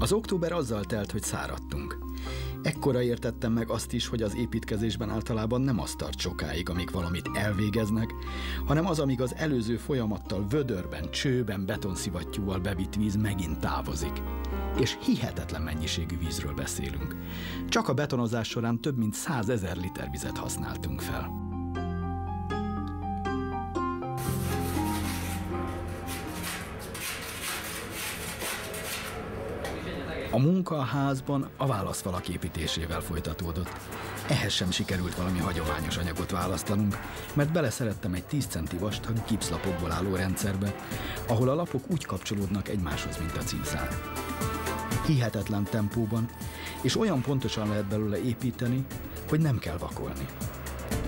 Az október azzal telt, hogy száradtunk. Ekkora értettem meg azt is, hogy az építkezésben általában nem az tart sokáig, amíg valamit elvégeznek, hanem az, amíg az előző folyamattal vödörben, csőben, betonszivattyúval bevitt víz megint távozik. És hihetetlen mennyiségű vízről beszélünk. Csak a betonozás során több mint 100 000 liter vizet használtunk fel. A munka a házban a válaszfalak építésével folytatódott. Ehhez sem sikerült valami hagyományos anyagot választanunk, mert beleszerettem egy 10 centi vastag gipszlapokból álló rendszerbe, ahol a lapok úgy kapcsolódnak egymáshoz, mint a cízák. Hihetetlen tempóban, és olyan pontosan lehet belőle építeni, hogy nem kell vakolni.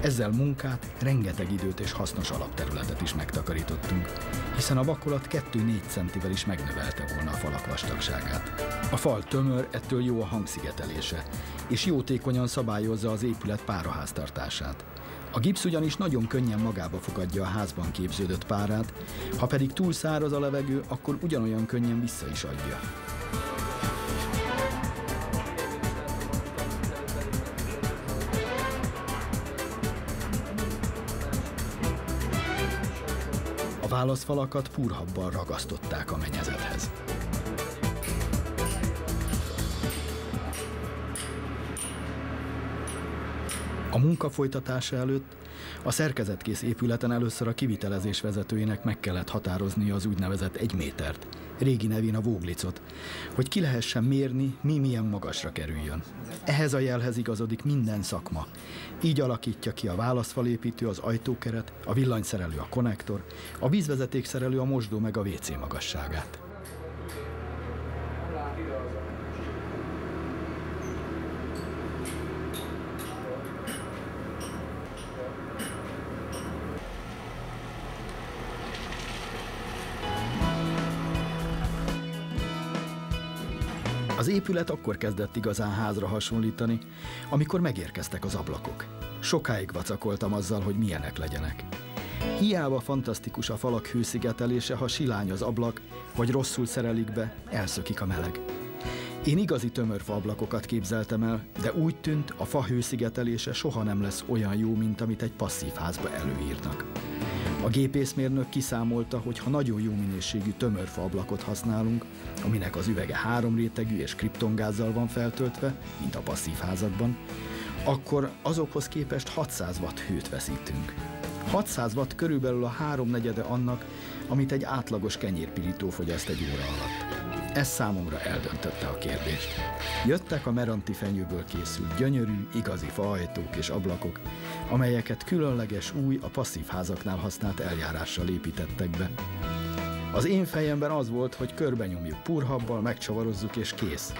Ezzel munkát, rengeteg időt és hasznos alapterületet is megtakarítottunk, hiszen a vakolat 2-4 centivel is megnövelte volna a falak vastagságát. A fal tömör, ettől jó a hangszigetelése, és jótékonyan szabályozza az épület páraháztartását. A gipsz ugyanis nagyon könnyen magába fogadja a házban képződött párát, ha pedig túl száraz a levegő, akkor ugyanolyan könnyen vissza is adja. A válaszfalakat púrhabbal ragasztották a mennyezethez. A munka folytatása előtt a szerkezetkész épületen először a kivitelezés vezetőjének meg kellett határoznia az úgynevezett 1 métert, régi nevén a vóglicot, hogy ki lehessen mérni, mi milyen magasra kerüljön. Ehhez a jelhez igazodik minden szakma. Így alakítja ki a válaszfalépítő az ajtókeret, a villanyszerelő a konnektor, a vízvezetékszerelő a mosdó meg a WC magasságát. Az épület akkor kezdett igazán házra hasonlítani, amikor megérkeztek az ablakok. Sokáig vacakoltam azzal, hogy milyenek legyenek. Hiába fantasztikus a falak hőszigetelése, ha silány az ablak, vagy rosszul szerelik be, elszökik a meleg. Én igazi tömörfa ablakokat képzeltem el, de úgy tűnt, a fa hőszigetelése soha nem lesz olyan jó, mint amit egy passzív házba előírnak. A gépészmérnök kiszámolta, hogy ha nagyon jó minőségű tömörfa ablakot használunk, aminek az üvege 3 rétegű és kriptongázzal van feltöltve, mint a passzív házakban, akkor azokhoz képest 600 watt hőt veszítünk. 600 watt körülbelül a 3/4 annak, amit egy átlagos kenyérpirító fogyaszt egy óra alatt. Ez számomra eldöntötte a kérdést. Jöttek a meranti fenyőből készült gyönyörű, igazi faajtók és ablakok, amelyeket különleges új, a passzív házaknál használt eljárással építettek be. Az én fejemben az volt, hogy körbenyomjuk púrhabbal, megcsavarozzuk és kész.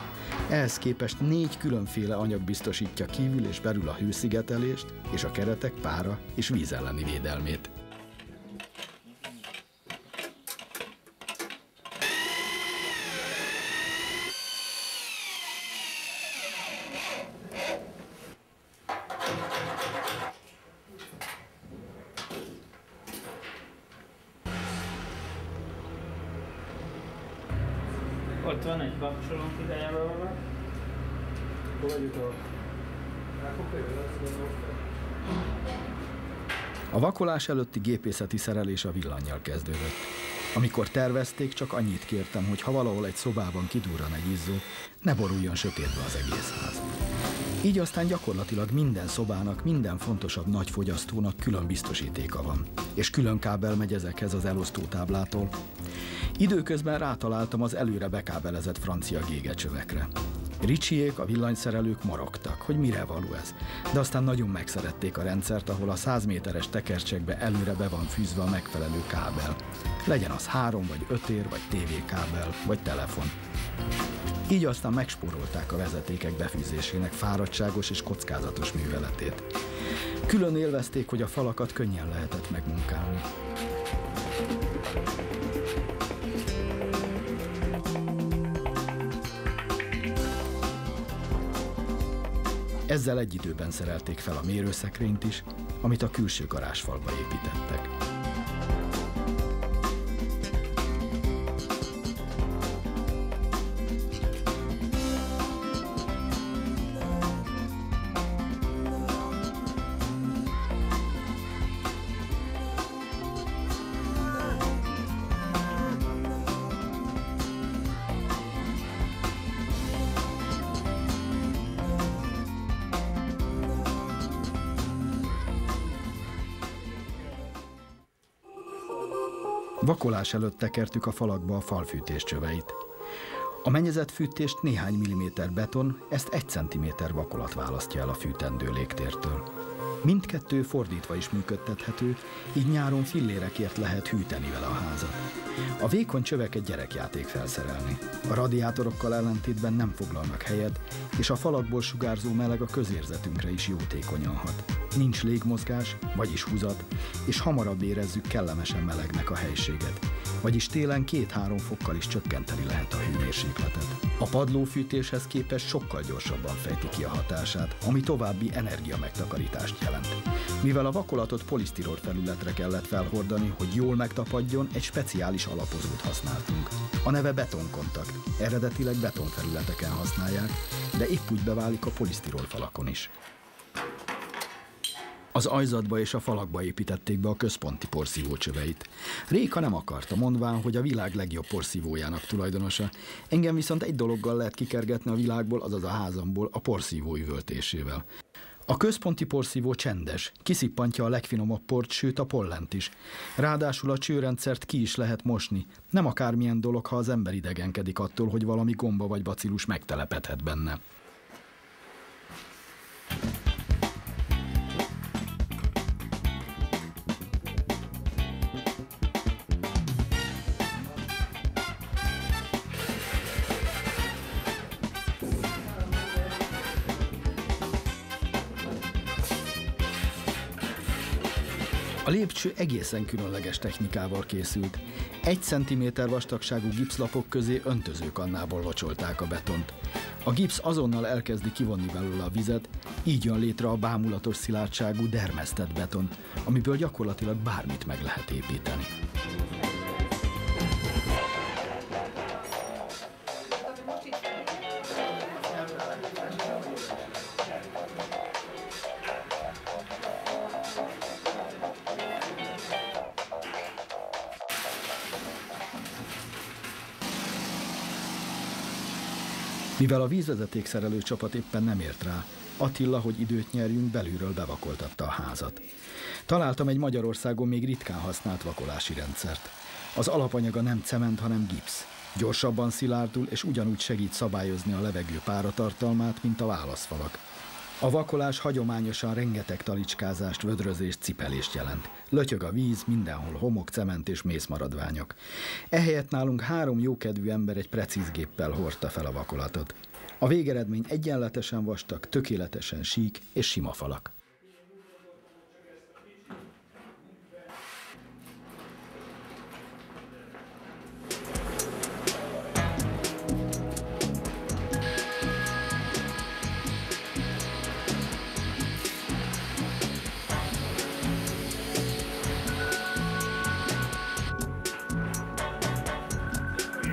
Ehhez képest 4 különféle anyag biztosítja kívül és belül a hőszigetelést és a keretek pára és víz elleni védelmét. Ott van egy kapcsolónk ideje valami. A vakolás előtti gépészeti szerelés a villannyal kezdődött. Amikor tervezték, csak annyit kértem, hogy ha valahol egy szobában kidurran egy izzó, ne boruljon sötétbe az egész ház. Így aztán gyakorlatilag minden szobának, minden fontosabb nagy fogyasztónak külön biztosítéka van, és külön kábel megy ezekhez az elosztótáblától. Időközben rátaláltam az előre bekábelezett francia gégecsövekre. Ricsiék, a villanyszerelők morogtak, hogy mire való ez, de aztán nagyon megszerették a rendszert, ahol a 100 méteres tekercsekbe előre be van fűzve a megfelelő kábel. Legyen az 3 vagy 5 ér, vagy tévékábel, vagy telefon. Így aztán megspórolták a vezetékek befűzésének fáradtságos és kockázatos műveletét. Külön élvezték, hogy a falakat könnyen lehetett megmunkálni. Ezzel egy időben szerelték fel a mérőszekrényt is, amit a külső garázsfalba építettek. Vakolás előtt tekertük a falakba a falfűtés csöveit. A mennyezetfűtést néhány milliméter beton, ezt 1 centiméter vakolat választja el a fűtendő légtértől. Mindkettő fordítva is működtethető, így nyáron fillérekért lehet hűteni vele a házat. A vékony csöveket gyerekjáték felszerelni. A radiátorokkal ellentétben nem foglalnak helyet, és a falakból sugárzó meleg a közérzetünkre is jótékonyan hat. Nincs légmozgás, vagyis húzat, és hamarabb érezzük kellemesen melegnek a helységet. Vagyis télen 2-3 fokkal is csökkenteni lehet a hőmérsékletet. A padlófűtéshez képest sokkal gyorsabban fejti ki a hatását, ami további energiamegtakarítást jelent. Mivel a vakolatot polisztirol felületre kellett felhordani, hogy jól megtapadjon, egy speciális alapozót használtunk. A neve betonkontakt. Eredetileg betonfelületeken használják, de épp úgy beválik a polisztirol falakon is. Az ajzatba és a falakba építették be a központi porszívócsöveit. Réka nem akarta, mondván, hogy a világ legjobb porszívójának tulajdonosa. Engem viszont egy dologgal lehet kikergetni a világból, azaz a házamból, a porszívó üvöltésével. A központi porszívó csendes, kiszippantja a legfinomabb port, sőt a pollent is. Ráadásul a csőrendszert ki is lehet mosni. Nem akármilyen dolog, ha az ember idegenkedik attól, hogy valami gomba vagy bacillus megtelepedhet benne. A lépcső egészen különleges technikával készült. 1 cm vastagságú gipszlapok közé öntözőkannából locsolták a betont. A gipsz azonnal elkezdi kivonni belőle a vizet, így jön létre a bámulatos szilárdságú dermesztett beton, amiből gyakorlatilag bármit meg lehet építeni. Mivel a vízvezetékszerelő csapat éppen nem ért rá, Attila, hogy időt nyerjünk, belülről bevakoltatta a házat. Találtam egy Magyarországon még ritkán használt vakolási rendszert. Az alapanyaga nem cement, hanem gipsz. Gyorsabban szilárdul, és ugyanúgy segít szabályozni a levegő páratartalmát, mint a válaszfalak. A vakolás hagyományosan rengeteg talicskázást, vödrözést, cipelést jelent. Lötyög a víz, mindenhol homok, cement és mészmaradványok. Ehelyett nálunk 3 jókedvű ember egy precíz géppel hordta fel a vakolatot. A végeredmény egyenletesen vastag, tökéletesen sík és sima falak.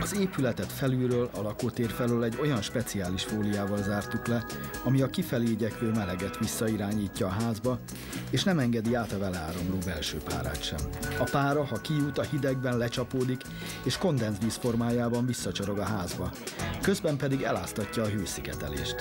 Az épületet felülről, a lakótér felől egy olyan speciális fóliával zártuk le, ami a kifelé igyekvő meleget visszairányítja a házba, és nem engedi át a vele áramló belső párát sem. A pára, ha kijut, a hidegben lecsapódik, és kondenzvíz formájában visszacsorog a házba, közben pedig eláztatja a hőszigetelést.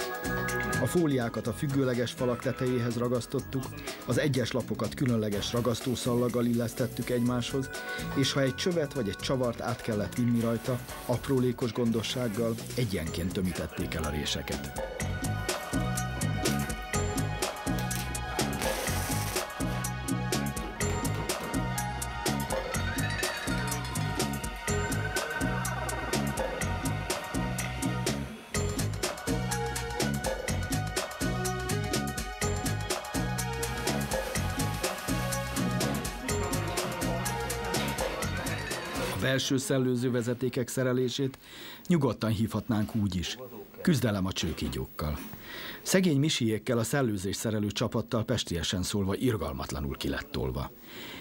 A fóliákat a függőleges falak tetejéhez ragasztottuk, az egyes lapokat különleges ragasztószallaggal illesztettük egymáshoz, és ha egy csövet vagy egy csavart át kellett vinni rajta, aprólékos gondossággal egyenként tömítették el a réseket. A belső szellőző vezetékek szerelését nyugodtan hívhatnánk úgy is. Küzdelem a csőkígyókkal. Szegény Misiékkel, a szellőzés szerelő csapattal pestiesen szólva irgalmatlanul ki lett tolva.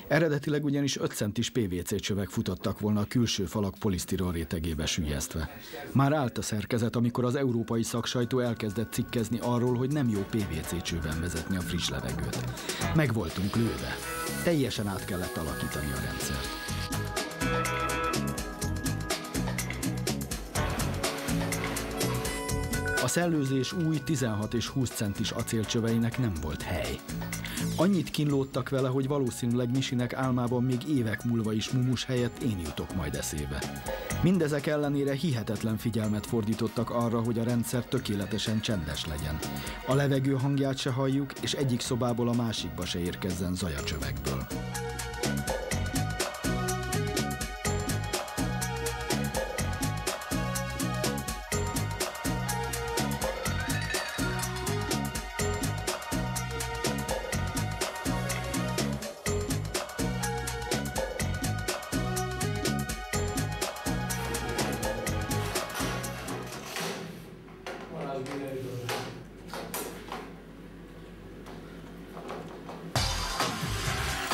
Eredetileg ugyanis 5 centis PVC csövek futottak volna a külső falak polisztirol rétegébe süllyesztve. Már állt a szerkezet, amikor az európai szaksajtó elkezdett cikkezni arról, hogy nem jó PVC csőben vezetni a friss levegőt. Meg voltunk lőve. Teljesen át kellett alakítani a rendszert. A szellőzés új 16 és 20 centis acélcsöveinek nem volt hely. Annyit kínlódtak vele, hogy valószínűleg Misinek álmában még évek múlva is Mumus helyett én jutok majd eszébe. Mindezek ellenére hihetetlen figyelmet fordítottak arra, hogy a rendszer tökéletesen csendes legyen. A levegő hangját se halljuk, és egyik szobából a másikba se érkezzen zaj a csövekből.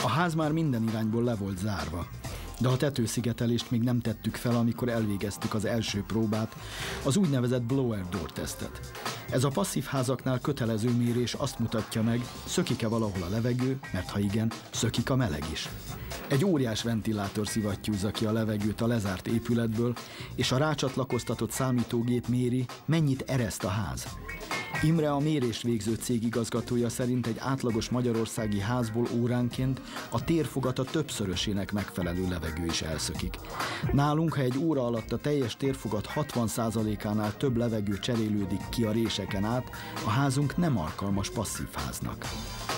A ház már minden irányból le volt zárva, de a tetőszigetelést még nem tettük fel, amikor elvégeztük az első próbát, az úgynevezett blower door tesztet. Ez a passzív házaknál kötelező mérés azt mutatja meg, szökik-e valahol a levegő, mert ha igen, szökik a meleg is. Egy óriás ventilátor szivattyúzza ki a levegőt a lezárt épületből, és a rácsatlakoztatott számítógép méri, mennyit ereszt a ház. Imre, a mérést végző cég igazgatója szerint egy átlagos magyarországi házból óránként a térfogata többszörösének megfelelő levegő is elszökik. Nálunk, ha egy óra alatt a teljes térfogat 60%-ánál több levegő cserélődik ki a réseken át, a házunk nem alkalmas passzív háznak.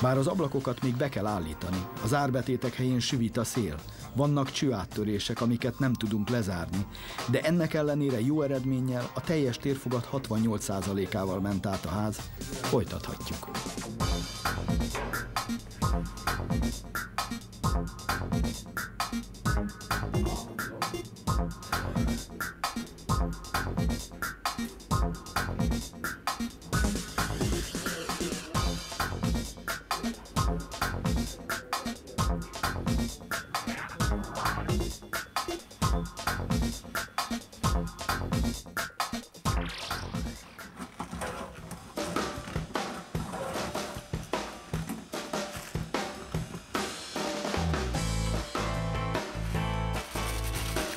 Bár az ablakokat még be kell állítani, az árbetétek helyén süvít a szél, vannak csőáttörések, amiket nem tudunk lezárni, de ennek ellenére jó eredménnyel a teljes térfogat 68%-ával ment át a ház, folytathatjuk.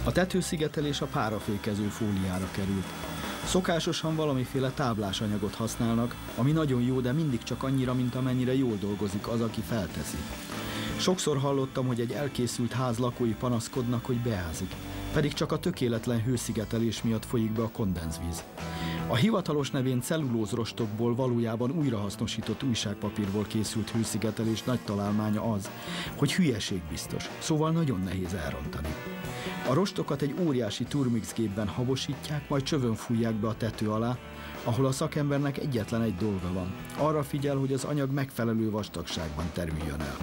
A tetőszigetelés a párafékező fóliára került. Szokásosan valamiféle táblás anyagot használnak, ami nagyon jó, de mindig csak annyira, mint amennyire jól dolgozik az, aki felteszi. Sokszor hallottam, hogy egy elkészült ház lakói panaszkodnak, hogy beázik, pedig csak a tökéletlen hőszigetelés miatt folyik be a kondenzvíz. A hivatalos nevén cellulózrostokból, valójában újrahasznosított újságpapírból készült hőszigetelés nagy találmánya az, hogy hülyeségbiztos, szóval nagyon nehéz elrontani. A rostokat egy óriási turmixgépben habosítják, majd csövön fújják be a tető alá, ahol a szakembernek egyetlen egy dolga van. Arra figyel, hogy az anyag megfelelő vastagságban terüljön el.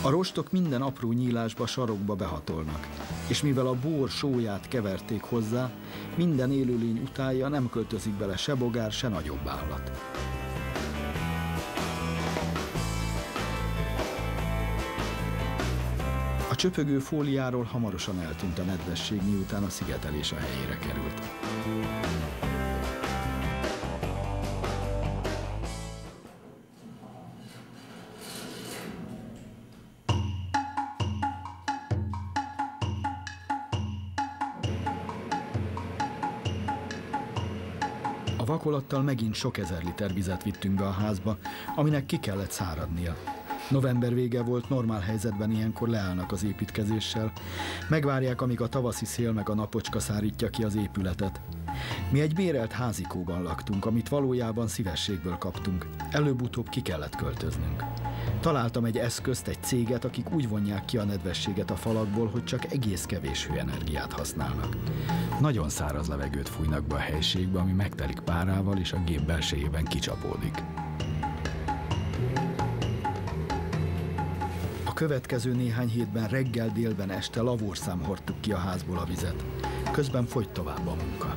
A rostok minden apró nyílásba, sarokba behatolnak, és mivel a bor sóját keverték hozzá, minden élőlény utálja, nem költözik bele se bogár, se nagyobb állat. A csöpögő fóliáról hamarosan eltűnt a nedvesség, miután a szigetelés a helyére került. A vakolattal megint sok ezer liter vizet vittünk be a házba, aminek ki kellett száradnia. November vége volt, normál helyzetben ilyenkor leállnak az építkezéssel, megvárják, amíg a tavaszi szél meg a napocska szárítja ki az épületet. Mi egy bérelt házikóban laktunk, amit valójában szívességből kaptunk. Előbb-utóbb ki kellett költöznünk. Találtam egy eszközt, egy céget, akik úgy vonják ki a nedvességet a falakból, hogy csak egész kevés hőenergiát használnak. Nagyon száraz levegőt fújnak be a helységbe, ami megtelik párával, és a gép belsejében kicsapódik. A következő néhány hétben reggel, délben, este lavórszám hordtuk ki a házból a vizet. Közben folyt tovább a munka.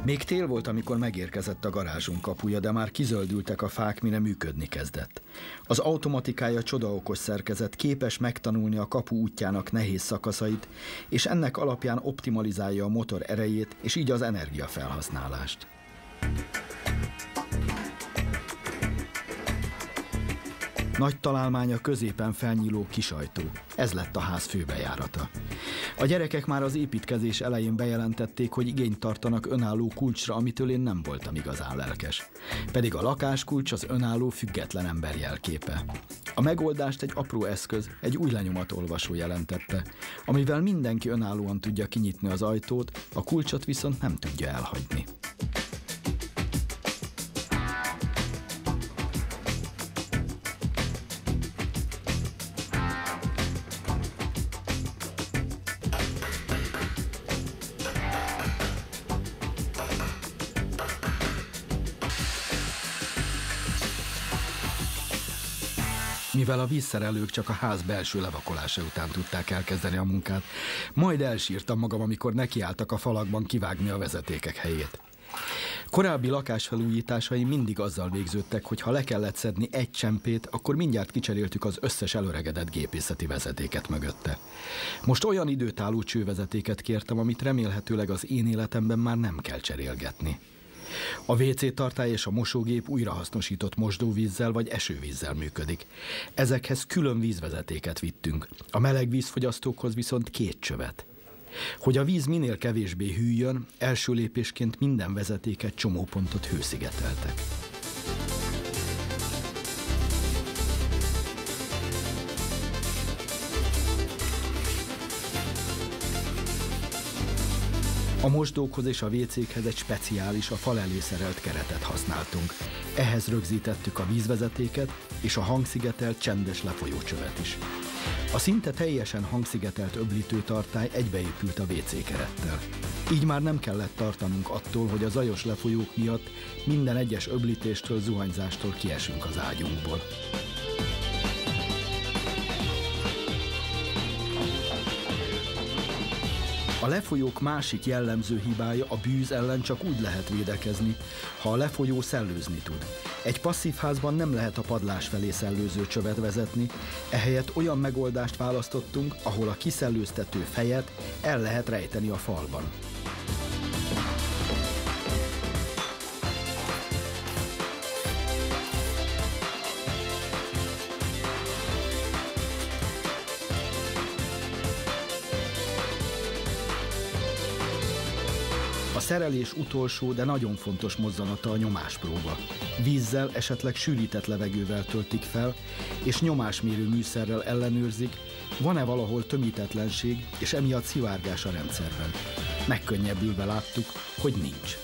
Még tél volt, amikor megérkezett a garázsunk kapuja, de már kizöldültek a fák, mire működni kezdett. Az automatikája csodaokos szerkezet, képes megtanulni a kapu útjának nehéz szakaszait, és ennek alapján optimalizálja a motor erejét, és így az energiafelhasználást. Nagy találmánya középen felnyíló kisajtó. Ez lett a ház főbejárata. A gyerekek már az építkezés elején bejelentették, hogy igényt tartanak önálló kulcsra, amitől én nem voltam igazán lelkes. Pedig a lakáskulcs az önálló, független ember jelképe. A megoldást egy apró eszköz, egy új lenyomatolvasó jelentette, amivel mindenki önállóan tudja kinyitni az ajtót, a kulcsot viszont nem tudja elhagyni. Mivel a vízszerelők csak a ház belső levakolása után tudták elkezdeni a munkát, majd elsírtam magam, amikor nekiálltak a falakban kivágni a vezetékek helyét. Korábbi lakásfelújításaim mindig azzal végződtek, hogy ha le kellett szedni egy csempét, akkor mindjárt kicseréltük az összes előregedett gépészeti vezetéket mögötte. Most olyan időtálló csővezetéket kértem, amit remélhetőleg az én életemben már nem kell cserélgetni. A WC tartály és a mosógép újrahasznosított mosdóvízzel vagy esővízzel működik. Ezekhez külön vízvezetéket vittünk, a meleg vízfogyasztókhoz viszont 2 csövet. Hogy a víz minél kevésbé hűljön, első lépésként minden vezetéket csomópontot hőszigeteltek. A mosdókhoz és a WC-khez egy speciális, a fal elé szerelt keretet használtunk. Ehhez rögzítettük a vízvezetéket és a hangszigetelt csendes lefolyócsövet is. A szinte teljesen hangszigetelt öblítőtartály egybeépült a WC kerettel. Így már nem kellett tartanunk attól, hogy a zajos lefolyók miatt minden egyes öblítéstől, zuhanyzástól kiesünk az ágyunkból. A lefolyók másik jellemző hibája, a bűz ellen csak úgy lehet védekezni, ha a lefolyó szellőzni tud. Egy passzív házban nem lehet a padlás felé szellőző csövet vezetni, ehelyett olyan megoldást választottunk, ahol a kiszellőztető fejet el lehet rejteni a falban. A szerelés utolsó, de nagyon fontos mozzanata a nyomáspróba. Vízzel, esetleg sűrített levegővel töltik fel, és nyomásmérő műszerrel ellenőrzik, van-e valahol tömítetlenség, és emiatt szivárgás a rendszerben. Megkönnyebbülve láttuk, hogy nincs.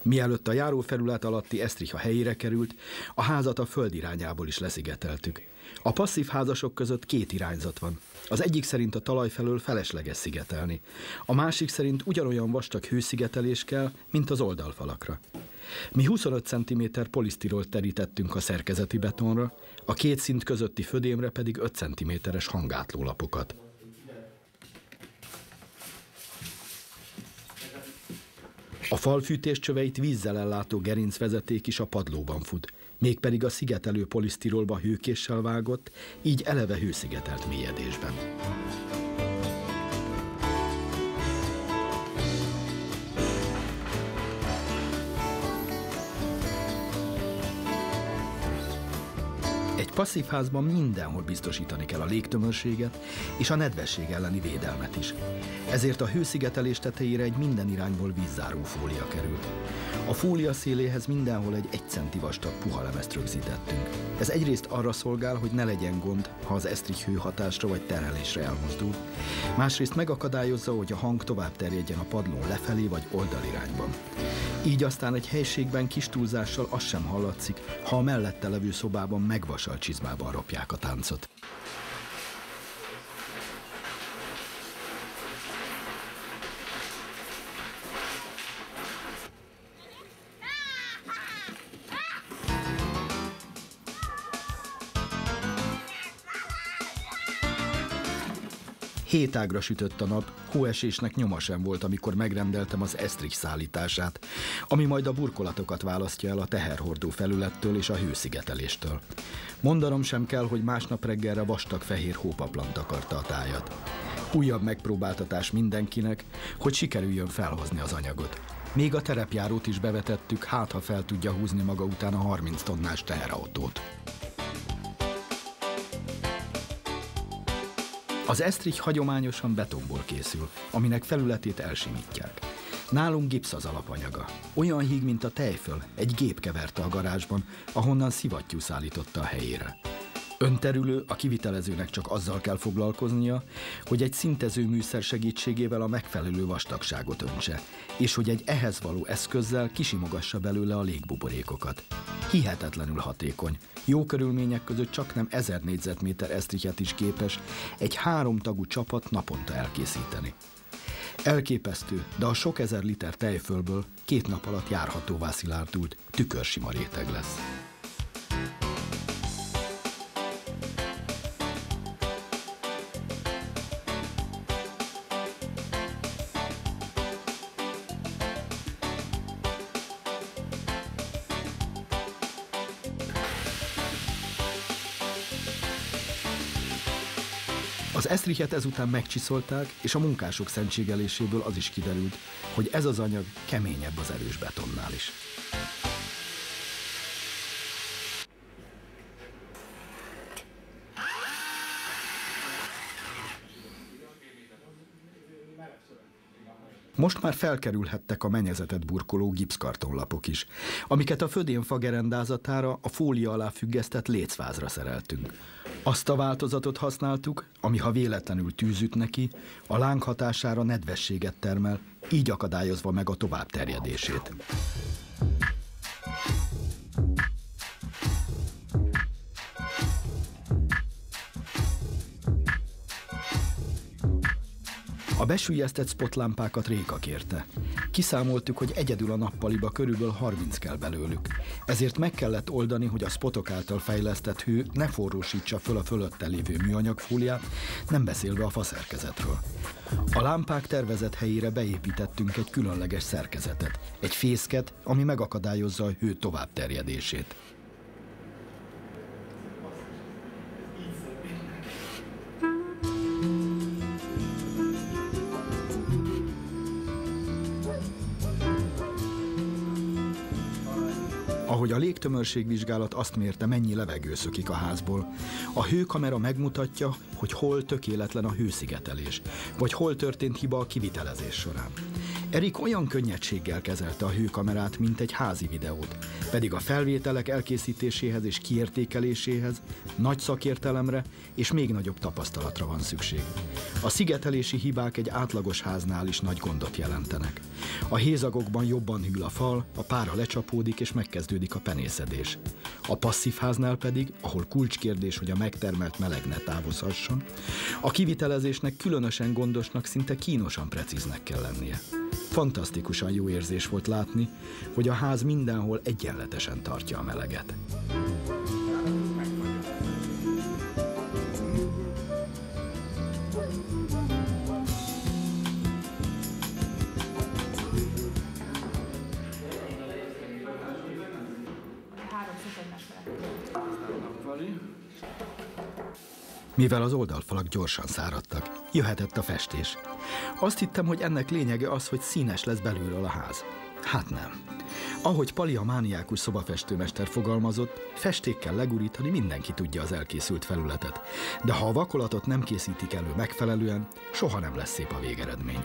Mielőtt a járófelület alatti esztriha helyére került, a házat a föld irányából is leszigeteltük. A passzív házasok között 2 irányzat van. Az egyik szerint a talaj felől felesleges szigetelni. A másik szerint ugyanolyan vastag hőszigetelés kell, mint az oldalfalakra. Mi 25 cm polisztirolt terítettünk a szerkezeti betonra, a 2 szint közötti födémre pedig 5 cm-es hangátlólapokat. A falfűtés csöveit vízzel ellátó gerincvezeték is a padlóban fut, mégpedig a szigetelő polisztirolba hőkéssel vágott, így eleve hőszigetelt mélyedésben. Egy passzív házban mindenhol biztosítani kell a légtömörséget és a nedvesség elleni védelmet is. Ezért a hőszigetelés tetejére egy minden irányból vízzáró fólia került. A fólia széléhez mindenhol egy 1 centi vastag puha lemezt rögzítettünk. Ez egyrészt arra szolgál, hogy ne legyen gond, ha az esztrich hőhatásra vagy terhelésre elmozdul. Másrészt megakadályozza, hogy a hang tovább terjedjen a padlón lefelé vagy oldalirányban. Így aztán egy helységben kis túlzással az sem hallatszik, ha a mellette levő szobában megvasalt csizmában ropják a táncot. 7 ágra sütött a nap, hóesésnek nyoma sem volt, amikor megrendeltem az Estrich szállítását, ami majd a burkolatokat választja el a teherhordó felülettől és a hőszigeteléstől. Mondanom sem kell, hogy másnap reggelre vastag fehér hópaplan takarta a tájat. Újabb megpróbáltatás mindenkinek, hogy sikerüljön felhozni az anyagot. Még a terepjárót is bevetettük, hát ha fel tudja húzni maga után a 30 tonnás teherautót. Az Estrich hagyományosan betonból készül, aminek felületét elsimítják. Nálunk gipsz az alapanyaga. Olyan híg, mint a tejföl, egy gép keverte a garázsban, ahonnan szivattyú szállította a helyére. Önterülő, a kivitelezőnek csak azzal kell foglalkoznia, hogy egy szintező műszer segítségével a megfelelő vastagságot öntse, és hogy egy ehhez való eszközzel kisimogassa belőle a légbuborékokat. Hihetetlenül hatékony. Jó körülmények között csaknem 1000 négyzetméter Estrichet is képes egy 3 tagú csapat naponta elkészíteni. Elképesztő, de a sok ezer liter tejfölből 2 nap alatt járhatóvá szilárdult, tükörsima réteg lesz. Az Estrichet ezután megcsiszolták, és a munkások szentségeléséből az is kiderült, hogy ez az anyag keményebb az erős betonnál is. Most már felkerülhettek a mennyezetet burkoló gipszkartonlapok is, amiket a födénfa gerendázatára a fólia alá függesztett lécvázra szereltünk. Azt a változatot használtuk, ami ha véletlenül tűz üt neki, a láng hatására nedvességet termel, így akadályozva meg a továbbterjedését. A besüllyesztett spotlámpákat Réka kérte. Kiszámoltuk, hogy egyedül a nappaliba körülbelül 30 kell belőlük. Ezért meg kellett oldani, hogy a spotok által fejlesztett hő ne forrósítsa föl a fölötte lévő műanyagfóliát, nem beszélve a faszerkezetről. A lámpák tervezett helyére beépítettünk egy különleges szerkezetet, egy fészket, ami megakadályozza a hő továbbterjedését. Ahogy a légtömörségvizsgálat azt mérte, mennyi levegő szökik a házból, a hőkamera megmutatja, hogy hol tökéletlen a hőszigetelés, vagy hol történt hiba a kivitelezés során. Erik olyan könnyedséggel kezelte a hőkamerát, mint egy házi videót, pedig a felvételek elkészítéséhez és kiértékeléséhez nagy szakértelemre és még nagyobb tapasztalatra van szükség. A szigetelési hibák egy átlagos háznál is nagy gondot jelentenek. A hézagokban jobban hűl a fal, a pára lecsapódik és megkezdődik a penészedés. A passzív háznál pedig, ahol kulcskérdés, hogy a megtermelt meleg ne távozhasson, a kivitelezésnek különösen gondosnak, szinte kínosan precíznek kell lennie. Fantasztikusan jó érzés volt látni, hogy a ház mindenhol egyenletesen tartja a meleget. Mivel az oldalfalak gyorsan száradtak, jöhetett a festés. Azt hittem, hogy ennek lényege az, hogy színes lesz belülről a ház. Hát nem. Ahogy Pali a mániákus szobafestőmester fogalmazott, festékkel legurítani mindenki tudja az elkészült felületet, de ha a vakolatot nem készítik elő megfelelően, soha nem lesz szép a végeredmény.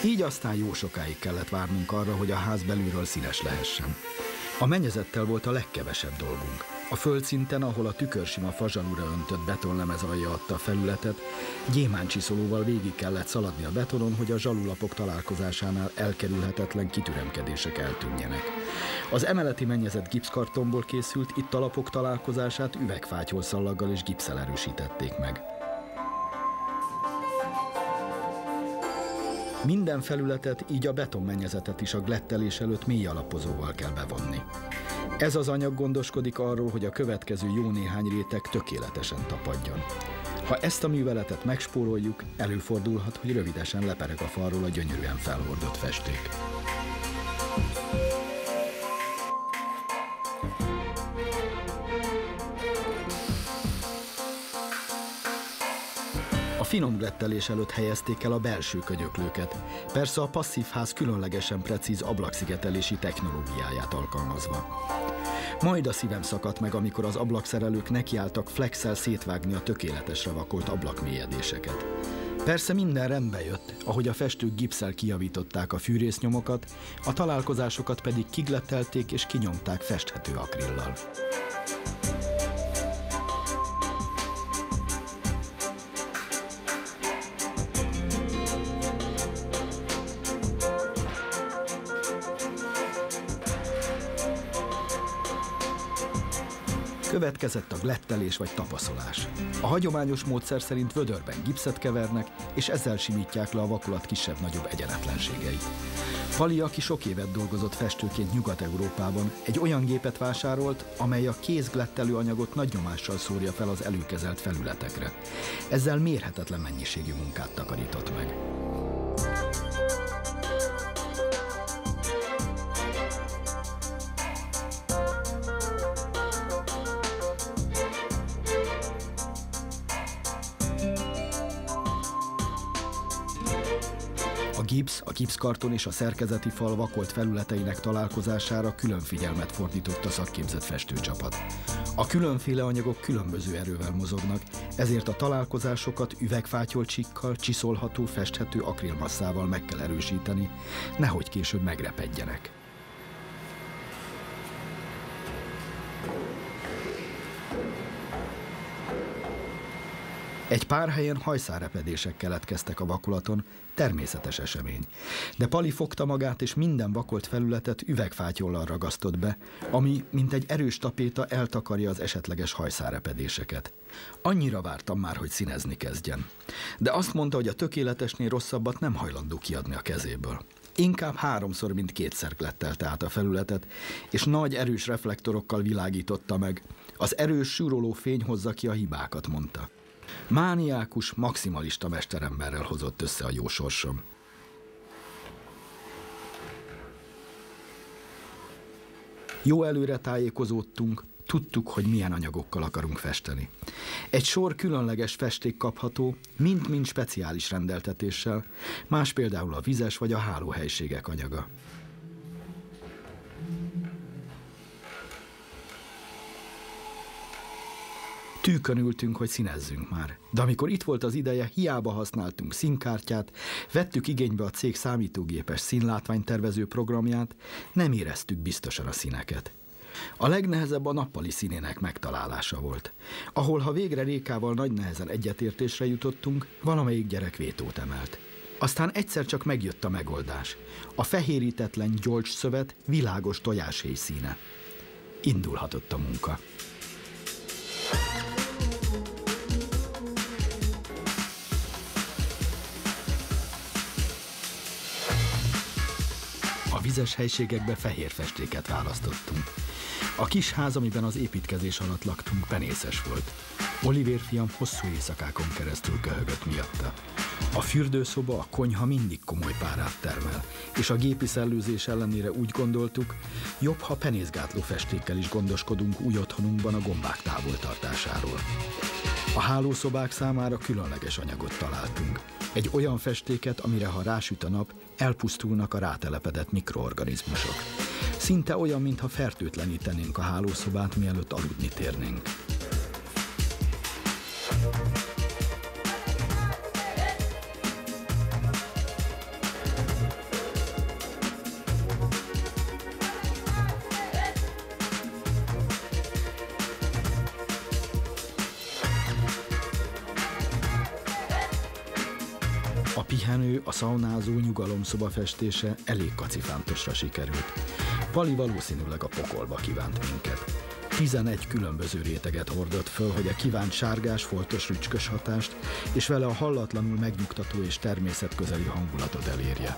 Így aztán jó sokáig kellett várnunk arra, hogy a ház belülről színes lehessen. A mennyezettel volt a legkevesebb dolgunk. A földszinten, ahol a tükörsima fazsalúra öntött betonlemez alja adta a felületet, gyémántcsiszolóval végig kellett szaladni a betonon, hogy a zsalulapok találkozásánál elkerülhetetlen kitüremkedések eltűnjenek. Az emeleti mennyezet gipszkartonból készült, itt a lapok találkozását üvegfátyolszallaggal és gipsszel erősítették meg. Minden felületet, így a betonmennyezetet is a glettelés előtt mély alapozóval kell bevonni. Ez az anyag gondoskodik arról, hogy a következő jó néhány réteg tökéletesen tapadjon. Ha ezt a műveletet megspóroljuk, előfordulhat, hogy rövidesen lepereg a falról a gyönyörűen felhordott festék. A finom glettelés előtt helyezték el a belső könyöklőket, persze a passzív ház különlegesen precíz ablakszigetelési technológiáját alkalmazva. Majd a szívem szakadt meg, amikor az ablakszerelők nekiálltak flexel szétvágni a tökéletesre vakolt ablakmélyedéseket. Persze minden rendbe jött, ahogy a festők gipsszel kijavították a fűrésznyomokat, a találkozásokat pedig kiglettelték és kinyomták festhető akrillal. Következett a glettelés vagy tapaszolás. A hagyományos módszer szerint vödörben gipszet kevernek, és ezzel simítják le a vakolat kisebb-nagyobb egyenetlenségeit. Pali, aki sok évet dolgozott festőként Nyugat-Európában, egy olyan gépet vásárolt, amely a kézglettelő anyagot nagy nyomással szórja fel az előkezelt felületekre. Ezzel mérhetetlen mennyiségű munkát takarított meg. A gipszkarton és a szerkezeti fal vakolt felületeinek találkozására külön figyelmet fordított a szakképzett festőcsapat. A különféle anyagok különböző erővel mozognak, ezért a találkozásokat üvegfátyolcsikkal, csiszolható, festhető akrilmasszával meg kell erősíteni, nehogy később megrepedjenek. Egy pár helyen hajszálrepedések keletkeztek a vakolaton, természetes esemény. De Pali fogta magát, és minden vakolt felületet üvegfátyollal ragasztott be, ami, mint egy erős tapéta, eltakarja az esetleges hajszálrepedéseket. Annyira vártam már, hogy színezni kezdjen. De azt mondta, hogy a tökéletesnél rosszabbat nem hajlandó kiadni a kezéből. Inkább 3-szor, mint 2-szer glettelte át a felületet, és nagy erős reflektorokkal világította meg. Az erős, súroló fény hozza ki a hibákat, mondta. Mániákus, maximalista mesteremberrel hozott össze a jó sorsom. Jó előre tájékozódtunk, tudtuk, hogy milyen anyagokkal akarunk festeni. Egy sor különleges festék kapható, mind-mind speciális rendeltetéssel, más például a vizes vagy a hálóhelyiségek anyaga. Tűkön ültünk, hogy színezzünk már. De amikor itt volt az ideje, hiába használtunk színkártyát, vettük igénybe a cég számítógépes színlátványtervező programját, nem éreztük biztosan a színeket. A legnehezebb a nappali színének megtalálása volt, ahol ha végre Rékával nagy nehezen egyetértésre jutottunk, valamelyik gyerek vétót emelt. Aztán egyszer csak megjött a megoldás. A fehérítetlen gyolcsszövet világos tojáshéj színe. Indulhatott a munka. A vizes helységekbe fehér festéket választottunk. A kis ház, amiben az építkezés alatt laktunk, penészes volt. Olivér fiam hosszú éjszakákon keresztül köhögött miatta. A fürdőszoba, a konyha mindig komoly párát termel, és a gépi szellőzés ellenére úgy gondoltuk, jobb, ha penészgátló festékkel is gondoskodunk új otthonunkban a gombák távoltartásáról. A hálószobák számára különleges anyagot találtunk. Egy olyan festéket, amire ha rásüt a nap, elpusztulnak a rátelepedett mikroorganizmusok. Szinte olyan, mintha fertőtlenítenénk a hálószobát, mielőtt aludni térnénk. A pihenő, a szaunázó nyugalomszoba festése elég kacifántosra sikerült. Pali valószínűleg a pokolba kívánt minket. 11 különböző réteget hordott föl, hogy a kívánt sárgás, foltos, rücskös hatást, és vele a hallatlanul megnyugtató és természetközeli hangulatot elérje.